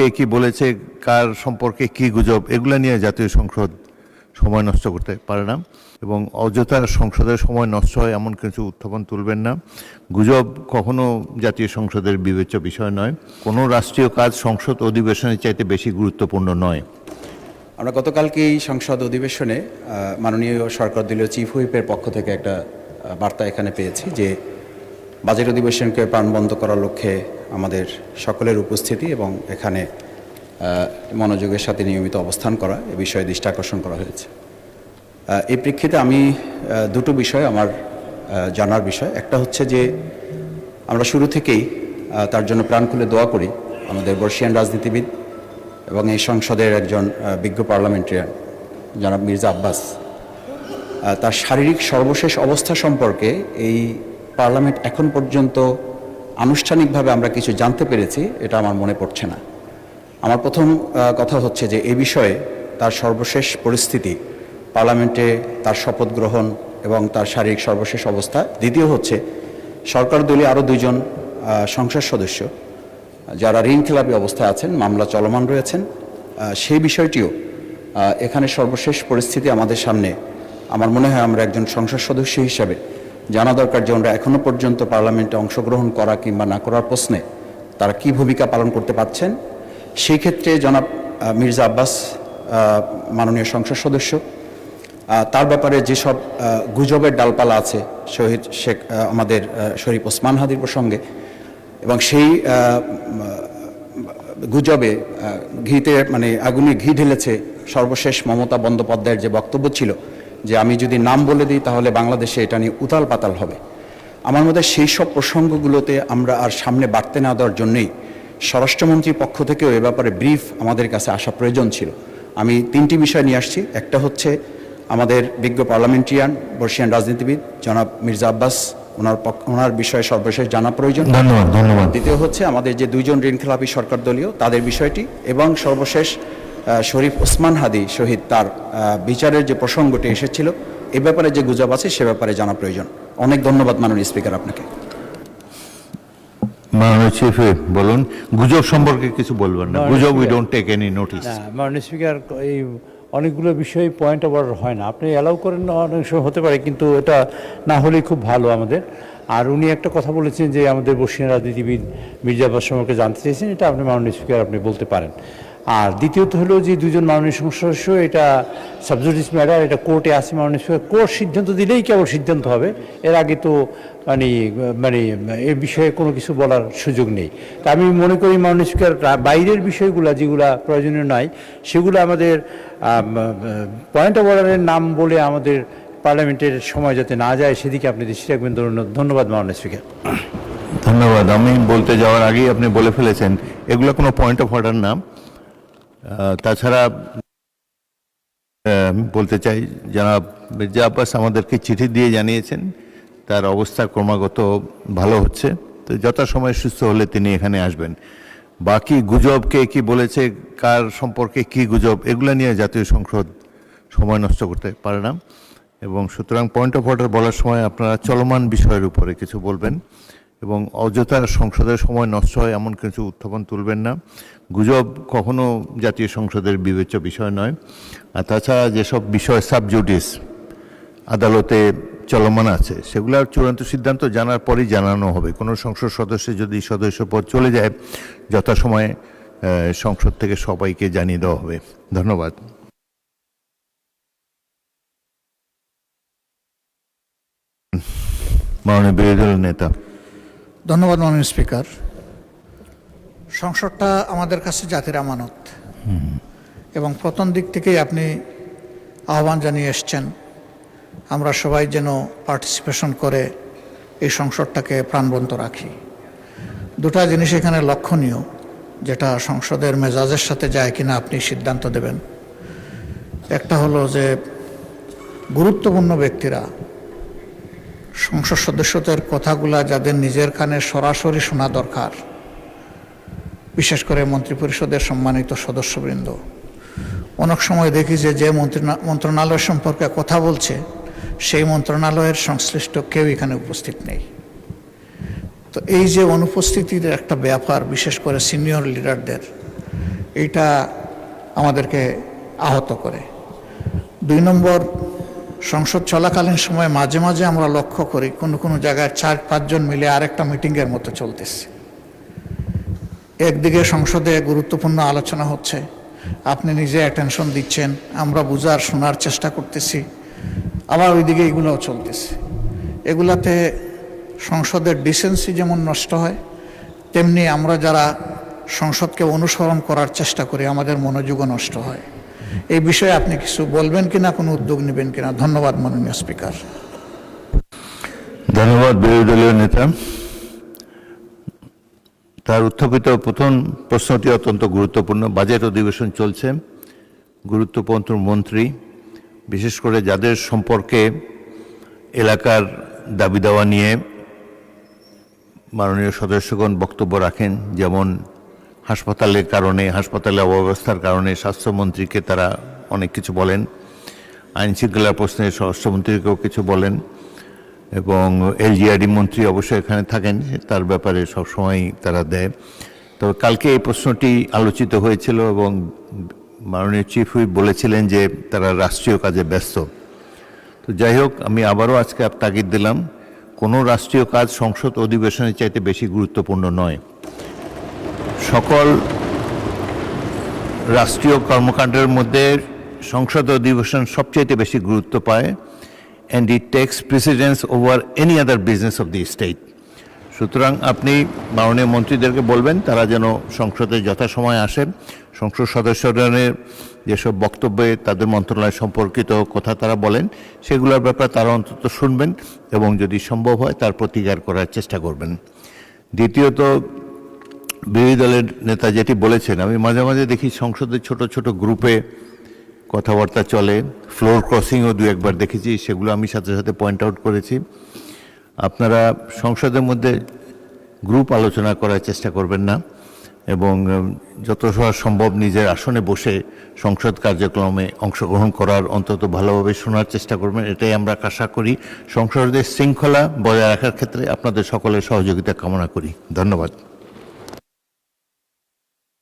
কে কি বলেছে, কার সম্পর্কে কি গুজব, এগুলো নিয়ে জাতীয় সংসদ সময় নষ্ট করতে পারে না এবং অযথা সংসদের সময় নষ্ট হয় এমন কিছু উত্থাপন তুলবেন না। গুজব কখনো জাতীয় সংসদের বিবেচ্য বিষয় নয়। কোনো রাষ্ট্রীয় কাজ সংসদ অধিবেশনের চাইতে বেশি গুরুত্বপূর্ণ নয়। আমরা গতকালকে এই সংসদ অধিবেশনে মাননীয় সরকার দলীয় চিফ হুইপের পক্ষ থেকে একটা বার্তা এখানে পেয়েছি যে বাজেট অধিবেশনকে প্রাণবন্ত করার লক্ষ্যে আমাদের সকলের উপস্থিতি এবং এখানে মনোযোগের সাথে নিয়মিত অবস্থান করা এ বিষয়ে দৃষ্টি আকর্ষণ করা হয়েছে। এই প্রেক্ষিতে আমি দুটো বিষয় আমার জানার বিষয়। একটা হচ্ছে যে আমরা শুরু থেকেই তার জন্য প্রাণ খুলে দোয়া করি আমাদের বর্ষিয়ান রাজনীতিবিদ এবং এই সংসদের একজন বিজ্ঞ পার্লামেন্টারিয়ান জনাব মির্জা আব্বাস তার শারীরিক সর্বশেষ অবস্থা সম্পর্কে এই পার্লামেন্ট এখন পর্যন্ত আনুষ্ঠানিকভাবে আমরা কিছু জানতে পেরেছি এটা আমার মনে পড়ছে না। আমার প্রথম কথা হচ্ছে যে এই বিষয়ে তার সর্বশেষ পরিস্থিতি, পার্লামেন্টে তার শপথ গ্রহণ এবং তার শারীরিক সর্বশেষ অবস্থা। দ্বিতীয় হচ্ছে সরকার দলীয় আরও দুইজন সংসদ সদস্য যারা ঋণখেলাপি অবস্থায় আছেন, মামলা চলমান রয়েছেন, সেই বিষয়টিও এখানে সর্বশেষ পরিস্থিতি আমাদের সামনে। আমার মনে হয় আমরা একজন সংসদ সদস্য হিসাবে জানা দরকার যে আমরা এখনও পর্যন্ত পার্লামেন্টে অংশগ্রহণ করা কিংবা না করার প্রশ্নে তারা কী ভূমিকা পালন করতে পারছেন। সেই ক্ষেত্রে জনাব মির্জা আব্বাস মাননীয় সংসদ সদস্য, তার ব্যাপারে যেসব গুজবের ডালপালা আছে শহীদ শেখ আমাদের শরীফ ওসমান হাদির প্রসঙ্গে, এবং সেই গুজবে ঘিতে মানে আগুনে ঘি ঢেলেছে সর্বশেষ মমতা বন্দ্যোপাধ্যায়ের যে বক্তব্য ছিল যে আমি যদি নাম বলে দিই তাহলে বাংলাদেশে এটা নিয়ে উতাল পাতাল হবে। আমার মধ্যে সেই সব প্রসঙ্গগুলোতে আমরা আর সামনে বাড়তে না দেওয়ার জন্যই স্বরাষ্ট্রমন্ত্রীর পক্ষ থেকেও এ ব্যাপারে ব্রিফ আমাদের কাছে আসা প্রয়োজন ছিল। আমি তিনটি বিষয় নিয়ে আসছি। একটা হচ্ছে আমাদের বিজ্ঞ পার্লামেন্টারিয়ান বর্ষিয়ান রাজনীতিবিদ জনাব মির্জা আব্বাস, ওনার বিষয়ে সর্বশেষ জানা প্রয়োজন। ধন্যবাদ। দ্বিতীয় হচ্ছে আমাদের যে দুইজন ঋণখেলাপি সরকার দলীয় তাদের বিষয়টি, এবং সর্বশেষ শরীফ ওসমান হাদি শহীদ তার বিচারের যে প্রসঙ্গটি এসেছিল এ ব্যাপারে যে গুজব আছে সে ব্যাপারে জানা প্রয়োজন। অনেক ধন্যবাদ মাননীয় স্পিকার আপনাকে। মাননীয় চিফ বলুন, গুজব সম্পর্কে কিছু বলবেন না। গুজব we don't take any notice. মাননীয় স্পিকার, এই অনেকগুলো বিষয় পয়েন্ট অফ অর্ডার হয় না, আপনি অ্যালাউ করেন না, অনেক সময় হতে পারে, কিন্তু এটা না হলেই খুব ভালো আমাদের। আর উনি একটা কথা বলেছেন যে আমাদের বর্ষিয়ান রাজনীতিবিদ মির্জা আব্বাস সম্পর্কে জানতে চেয়েছেন, এটা আপনি মাননীয় স্পিকার আপনি বলতে পারেন। আর দ্বিতীয়ত হলো যে দুজন মাননীয় সংসদ সদস্য, এটা সাবজুডিস ম্যাটার, এটা কোর্টে আছে। মাননীয় স্পিকার কোর্ট সিদ্ধান্ত দিলেই কেবল সিদ্ধান্ত হবে, এর আগে তো মানে এ বিষয়ে কোনো কিছু বলার সুযোগ নেই। তা আমি মনে করি মাননীয় স্পিকার বাইরের বিষয়গুলো যেগুলো প্রয়োজনীয় নয় সেগুলো আমাদের পয়েন্ট অফ অর্ডারের নাম বলে আমাদের পার্লামেন্টের সময় যাতে না যায় সেদিকে আপনি দৃষ্টি রাখবেন। ধন্যবাদ মাননীয় স্পিকার। ধন্যবাদ। আমি বলতে যাওয়ার আগেই আপনি বলে ফেলেছেন এগুলো কোনো পয়েন্ট অফ অর্ডার না। তাছাড়া বলতে চাই জনাব মির্জা আব্বাস আমাদেরকে চিঠি দিয়ে জানিয়েছেন তার অবস্থা ক্রমাগত ভালো হচ্ছে, তো যথাসময়ে সুস্থ হলে তিনি এখানে আসবেন। বাকি গুজব কে কি বলেছে, কার সম্পর্কে কি গুজব, এগুলো নিয়ে জাতীয় সংসদ সময় নষ্ট করতে পারে না এবং সুতরাং পয়েন্ট অফ অর্ডার বলার সময় আপনারা চলমান বিষয়ের উপরে কিছু বলবেন এবং অযথা সংসদের সময় নষ্ট হয় এমন কিছু উত্থাপন তুলবেন না। গুজব কখনো জাতীয় সংসদের বিবেচ্য বিষয় নয়। আর তাছাড়া যেসব বিষয় সাবজুডিস আদালতে চলমান আছে সেগুলোর চূড়ান্ত সিদ্ধান্ত জানার পরই জানানো হবে। কোনো সংসদ সদস্য যদি সদস্য পদ চলে যায় যথাসময়ে সংসদ থেকে সবাইকে জানিয়ে দেওয়া হবে। ধন্যবাদ। মাননীয় বিরোধী দল নেতা। ধন্যবাদ মাননীয় স্পিকার। সংসদটা আমাদের কাছে জাতির আমানত এবং প্রথম দিক থেকেই আপনি আহ্বান জানিয়ে এসছেন আমরা সবাই যেন পার্টিসিপেশন করে এই সংসদটাকে প্রাণবন্ত রাখি। দুটা জিনিস এখানে লক্ষণীয়, যেটা সংসদের মেজাজের সাথে যায় কিনা আপনি সিদ্ধান্ত দেবেন। একটা হলো যে গুরুত্বপূর্ণ ব্যক্তিরা সংসদ সদস্যদের কথাগুলা যাদের নিজের কানে সরাসরি শোনা দরকার, বিশেষ করে মন্ত্রিপরিষদের সম্মানিত সদস্যবৃন্দ, অনেক সময় দেখি যে মন্ত্রণালয় সম্পর্কে কথা বলছে সেই মন্ত্রণালয়ের সংশ্লিষ্ট কেউ এখানে উপস্থিত নেই। তো এই যে অনুপস্থিতির একটা ব্যাপার, বিশেষ করে সিনিয়র লিডারদের, এইটা আমাদেরকে আহত করে। 2 নম্বর, সংসদ চলাকালীন সময় মাঝে মাঝে আমরা লক্ষ্য করি কোনো কোনো জায়গায় 4-5 জন মিলে আরেকটা মিটিংয়ের মতো চলতেছে। একদিকে সংসদে গুরুত্বপূর্ণ আলোচনা হচ্ছে, আপনি নিজে অ্যাটেনশন দিচ্ছেন, আমরা বুঝার শোনার চেষ্টা করতেছি, আবার ওইদিকে এগুলোও চলতেছে। এগুলাতে সংসদের ডিসেন্সি যেমন নষ্ট হয়, তেমনি আমরা যারা সংসদকে অনুসরণ করার চেষ্টা করি আমাদের মনোযোগও নষ্ট হয়। এই বিষয়ে আপনি কিছু বলবেন কিনা, কোনো উদ্যোগ নেবেন কিনা? ধন্যবাদ মাননীয় স্পিকার। ধন্যবাদ বিরোধী দলীয় নেতা। তার উত্থাপিত প্রথম প্রশ্নটি অত্যন্ত গুরুত্বপূর্ণ। বাজেট অধিবেশন চলছে, গুরুত্বপূর্ণ মন্ত্রী, বিশেষ করে যাদের সম্পর্কে এলাকার দাবি দাওয়া নিয়ে মাননীয় সদস্যগণ বক্তব্য রাখেন, যেমন হাসপাতালের কারণে, হাসপাতালের অব্যবস্থার কারণে স্বাস্থ্যমন্ত্রীকে তারা অনেক কিছু বলেন, আইন শৃঙ্খলার প্রশ্নে স্বরাষ্ট্রমন্ত্রীকেও কিছু বলেন, এবং এলজিআরডি মন্ত্রী অবশ্যই এখানে থাকেন, তার ব্যাপারে সবসময় তারা দেয়। তবে কালকে এই প্রশ্নটি আলোচিত হয়েছিল এবং মাননীয় চিফ হুইপ বলেছিলেন যে তারা রাষ্ট্রীয় কাজে ব্যস্ত। তো যাই হোক, আমি আবারও আজকে তাগিদ দিলাম, কোনো রাষ্ট্রীয় কাজ সংসদ অধিবেশনের চাইতে বেশি গুরুত্বপূর্ণ নয়। সকল রাষ্ট্রীয় কর্মকাণ্ডের মধ্যে সংসদ অধিবেশন সবচাইতে বেশি গুরুত্ব পায়, and it takes precedence over any other business of the state. সুতরাং আপনি মাননীয় মন্ত্রীদেরকে বলবেন তারা যেন সংসদে যথাসময়ে আসেন, সংসদ সদস্যদের যেসব বক্তব্যে তাদের মন্ত্রণালয় সম্পর্কিত কথা তারা বলেন সেগুলোর ব্যাপারে তারা অন্তত শুনবেন এবং যদি সম্ভব হয় তার প্রতিকার করার চেষ্টা করবেন। দ্বিতীয়ত, বিরোধী দলের নেতা যেটি বলেছেন, আমি মাঝে মাঝে দেখি সংসদের ছোট ছোট গ্রুপে কথাবার্তা চলে, ফ্লোর ক্রসিংও 2-1বার দেখেছি, সেগুলো আমি সাথে সাথে পয়েন্ট আউট করেছি। আপনারা সংসদের মধ্যে গ্রুপ আলোচনা করার চেষ্টা করবেন না এবং যত সম্ভব নিজের আসনে বসে সংসদ কার্যক্রমে অংশগ্রহণ করার, অন্তত ভালোভাবে শোনার চেষ্টা করবেন। এটাই আমরা আশা করি। সংসদের শৃঙ্খলা বজায় রাখার ক্ষেত্রে আপনাদের সকলের সহযোগিতা কামনা করি। ধন্যবাদ।